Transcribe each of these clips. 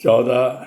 14,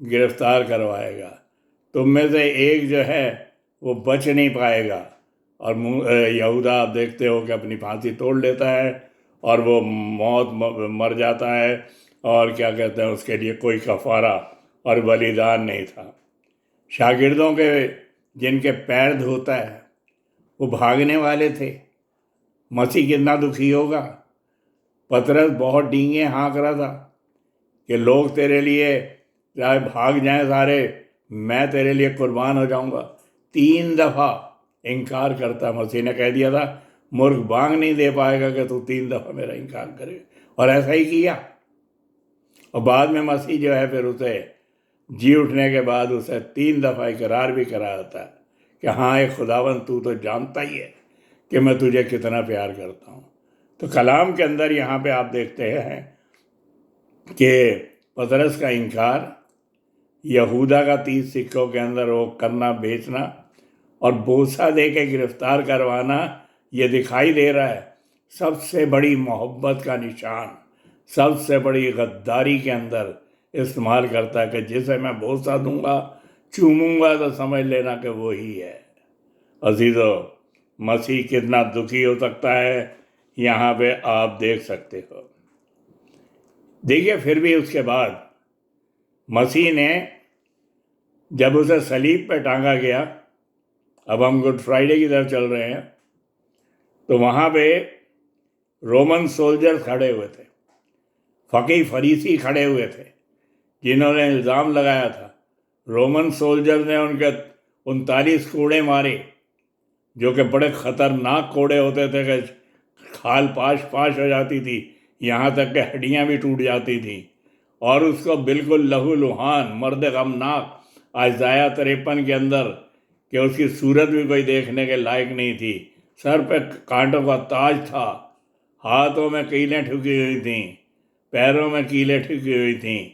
گرفتار کروائے گا، تم میں سے ایک جو ہے وہ بچ نہیں پائے گا۔ اور یہودا آپ دیکھتے ہو کہ اپنی پھانسی توڑ لیتا ہے اور وہ موت مر جاتا ہے، اور کیا کہتے ہیں اس کے لیے کوئی کفارہ اور بلیدان نہیں تھا۔ شاگردوں کے جن کے پیر دھوتا ہے وہ بھاگنے والے تھے، مسیح کتنا دکھی ہوگا۔ پطرس بہت ڈینگیں ہانک رہا تھا کہ لوگ تیرے لیے چاہے بھاگ جائیں سارے، میں تیرے لیے قربان ہو جاؤں گا۔ 3 دفعہ انکار کرتا، مسیح نے کہہ دیا تھا مرغ بانگ نہیں دے پائے گا کہ تو 3 دفعہ میرا انکار کرے، اور ایسا ہی کیا۔ اور بعد میں مسیح جو ہے پھر اسے جی اٹھنے کے بعد اسے 3 دفعہ اقرار بھی کراتا ہے کہ ہاں اے خداوند تو جانتا ہی ہے کہ میں تجھے کتنا پیار کرتا ہوں۔ تو کلام کے اندر یہاں پہ آپ دیکھتے ہیں کہ پطرس کا انکار، یہودا کا 30 سکوں کے اندر وہ کرنا، بیچنا اور بوسہ دے کے گرفتار کروانا، یہ دکھائی دے رہا ہے سب سے بڑی محبت کا نشان، سب سے بڑی غداری کے اندر استعمال کرتا ہے کہ جسے میں بوسہ دوں گا، چوموں گا، تو سمجھ لینا کہ وہی ہے۔ عزیزو، مسیح کتنا دکھی ہو سکتا ہے یہاں پہ آپ دیکھ سکتے ہو۔ دیکھیے پھر بھی اس کے بعد مسیح نے جب اسے صلیب پہ ٹانگا گیا، اب ہم گڈ فرائیڈے کی طرف چل رہے ہیں، تو وہاں پہ رومن سولجر کھڑے ہوئے تھے، فقیہ فریسی کھڑے ہوئے تھے، جنہوں نے الزام لگایا تھا۔ رومن سولجر نے ان کے 39 کوڑے مارے، جو کہ بڑے خطرناک کوڑے ہوتے تھے کہ کھال پاش ہو جاتی تھی، یہاں تک کہ ہڈیاں بھی ٹوٹ جاتی تھیں، اور اس کو بالکل لہو لہان، مرد غمناک، اشعیاء 53 کے اندر، کہ اس کی صورت بھی کوئی دیکھنے کے لائق نہیں تھی، سر پہ کانٹوں کا تاج تھا، ہاتھوں میں کیلیں ٹھکی ہوئی تھیں، پیروں میں کیلیں ٹھکی ہوئی تھیں،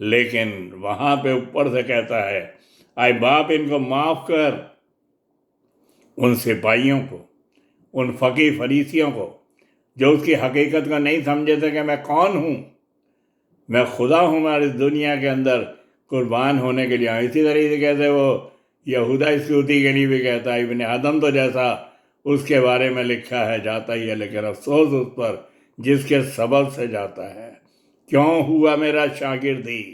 لیکن وہاں پہ اوپر سے کہتا ہے اے باپ ان کو معاف کر۔ ان سپاہیوں کو، ان فقیہ فریسیوں کو جو اس کی حقیقت کو نہیں سمجھے تھے کہ میں کون ہوں، میں خدا ہوں، میں اس دنیا کے اندر قربان ہونے کے لیے آؤں۔ اسی طریقے سے کہتے وہ یہودا اسکریوتی کے لیے بھی کہتا ہے ابن آدم تو جیسا اس کے بارے میں لکھا ہے جاتا ہی ہے، لیکن افسوس اس پر جس کے سبب سے جاتا ہے۔ کیوں ہوا میرا شاگرد ہی؟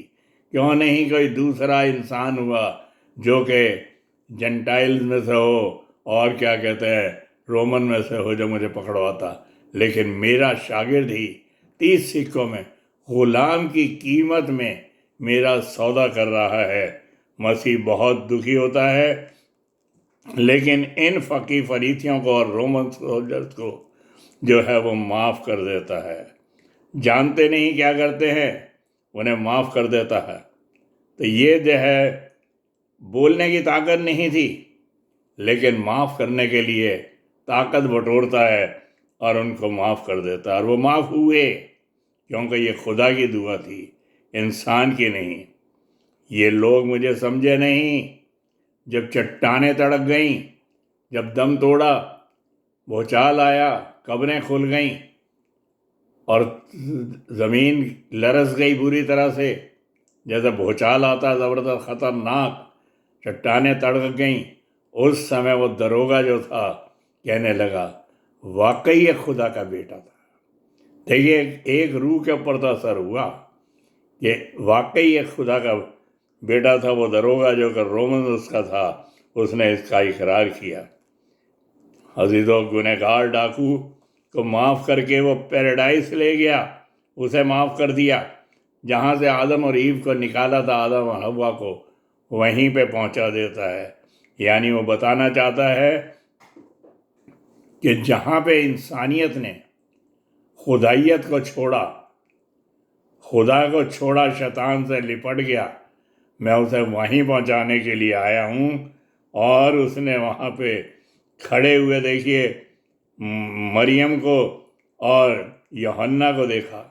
کیوں نہیں کوئی دوسرا انسان ہوا جو کہ جنٹائلز میں سے ہو اور کیا کہتے ہیں رومن میں سے ہو جو مجھے پکڑواتا؟ لیکن میرا شاگرد ہی 30 سکوں میں، غلام کی قیمت میں میرا سودا کر رہا ہے۔ مسیح بہت دکھی ہوتا ہے، لیکن ان فقیہ فریسیوں کو اور رومن سولجرز کو جو ہے وہ معاف کر دیتا ہے۔ جانتے نہیں کیا کرتے ہیں، انہیں معاف کر دیتا ہے۔ تو یہ جو ہے بولنے کی طاقت نہیں تھی، لیکن معاف کرنے کے لیے طاقت بٹورتا ہے اور ان کو معاف کر دیتا ہے، اور وہ معاف ہوئے، کیونکہ یہ خدا کی دعا تھی، انسان کی نہیں۔ یہ لوگ مجھے سمجھے نہیں۔ جب چٹانیں تڑک گئیں، جب دم توڑا، بھوچال آیا، قبریں کھل گئیں اور زمین لرز گئی بری طرح سے، جیسے بھوچال آتا ہے زبردست خطرناک، چٹانیں تڑک گئیں، اس سمے وہ دروگا جو تھا کہنے لگا واقعی یہ خدا کا بیٹا تھا۔ دیکھیے ایک روح کے اوپر تو اثر ہوا کہ واقعی یہ خدا کا بیٹا تھا۔ وہ دروگا جو کہ رومن اس کا تھا، اس نے اس کا اقرار کیا۔ عزیزو، گنہگار ڈاکو کو معاف کر کے وہ پیراڈائز لے گیا، اسے معاف کر دیا، جہاں سے آدم اور ایو کو نکالا تھا، آدم اور حوا کو وہیں پہ پہنچا دیتا ہے۔ یعنی وہ بتانا چاہتا ہے کہ جہاں پہ انسانیت نے خدائیت کو چھوڑا، خدا کو چھوڑا، شیطان سے لپٹ گیا، میں اسے وہیں پہنچانے کے لیے آیا ہوں۔ اور اس نے وہاں پہ کھڑے ہوئے دیکھیے مریم کو اور یوحنا کو دیکھا،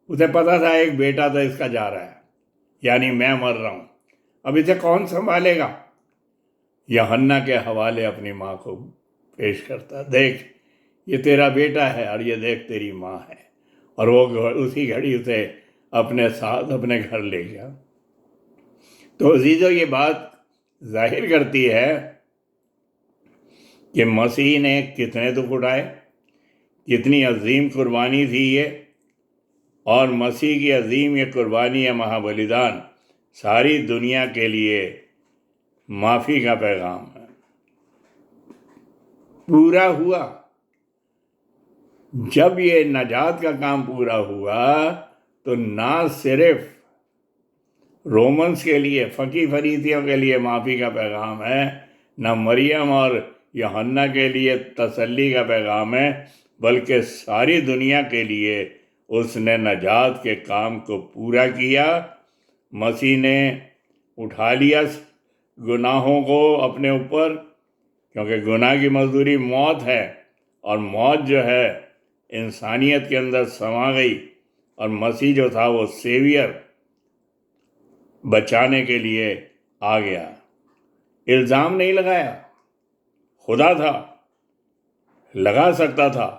اسے پتا تھا ایک بیٹا تھا اس کا جا رہا ہے، یعنی میں مر رہا ہوں، اب اسے کون سنبھالے گا؟ یوحنا کے حوالے اپنی ماں کو پیش کرتا، دیکھ یہ تیرا بیٹا ہے، اور یہ دیکھ تیری ماں ہے، اور وہ اسی گھڑی اسے اپنے ساتھ اپنے گھر لے گیا۔ تو عزیزو یہ بات ظاہر کرتی ہے کہ مسیح نے کتنے دکھ اٹھائے، کتنی عظیم قربانی تھی یہ، اور مسیح کی عظیم یہ قربانی ہے، مہابلیدان، ساری دنیا کے لیے معافی کا پیغام ہے۔ پورا ہوا۔ جب یہ نجات کا کام پورا ہوا تو نہ صرف رومنس کے لیے، فقی فریسیوں کے لیے معافی کا پیغام ہے، نہ مریم اور یوحنا کے لیے تسلی کا پیغام ہے، بلکہ ساری دنیا کے لیے اس نے نجات کے کام کو پورا کیا۔ مسیح نے اٹھا لیا گناہوں کو اپنے اوپر، کیونکہ گناہ کی مزدوری موت ہے، اور موت جو ہے انسانیت کے اندر سما گئی، اور مسیح جو تھا وہ سیویئر بچانے کے لیے آ گیا۔ الزام نہیں لگایا، خدا تھا، لگا سکتا تھا،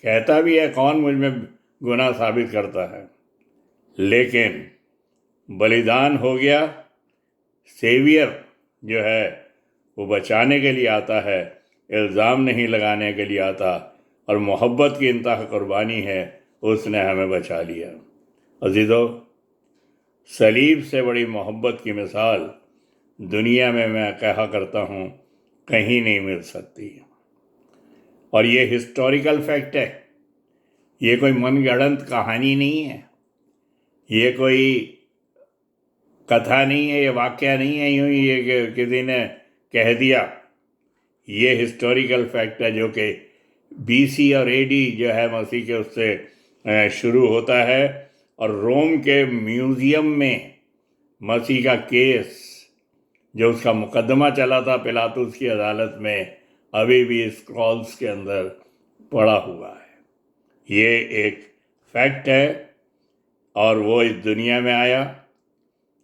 کہتا بھی ہے کون مجھ میں گناہ ثابت کرتا ہے، لیکن بلیدان ہو گیا۔ سیویئر جو ہے وہ بچانے کے لیے آتا ہے، الزام نہیں لگانے کے لیے آتا، اور محبت کی انتہا قربانی ہے، اس نے ہمیں بچا لیا۔ عزیزو، صلیب سے بڑی محبت کی مثال دنیا میں کہا کرتا ہوں کہیں نہیں مل سکتی، اور یہ ہسٹوریکل فیکٹ ہے، یہ کوئی من گھڑنت کہانی نہیں ہے، یہ کوئی کتھا نہیں ہے، یہ واقعہ نہیں ہے، یوں یہ کہ کسی نے کہہ دیا۔ یہ ہسٹوریکل فیکٹ ہے جو کہ بی سی اور اے ڈی جو ہے مسیح کے اس سے شروع ہوتا ہے، اور روم کے میوزیم میں مسیح کا کیس، جو اس کا مقدمہ چلا تھا پلاطس کی عدالت میں، ابھی بھی اسکرولز کے اندر پڑا ہوا ہے۔ یہ ایک فیکٹ ہے، اور وہ اس دنیا میں آیا،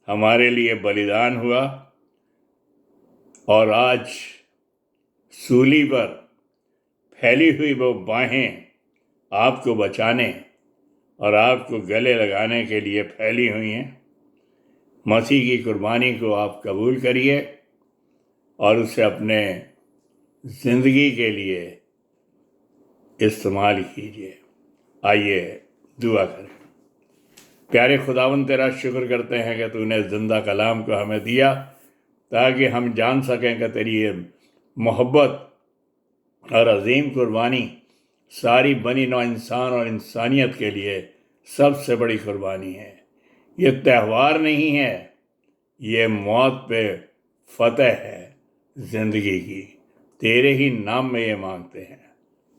ہمارے لیے بلیدان ہوا، اور آج سولی پر پھیلی ہوئی وہ باہیں آپ کو بچانے اور آپ کو گلے لگانے کے لیے پھیلی ہوئی ہیں۔ مسیح کی قربانی کو آپ قبول کریے اور اسے اپنے زندگی کے لیے استعمال کیجیے۔ آئیے دعا کریں۔ پیارے خداوند، تیرا شکر کرتے ہیں کہ تو نے زندہ کلام کو ہمیں دیا تاکہ ہم جان سکیں کہ تیری یہ محبت اور عظیم قربانی ساری بنی نوع انسان اور انسانیت کے لیے سب سے بڑی قربانی ہے۔ یہ تہوار نہیں ہے، یہ موت پہ فتح ہے زندگی کی۔ تیرے ہی نام میں یہ مانگتے ہیں،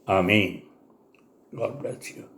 آمین۔ God bless you.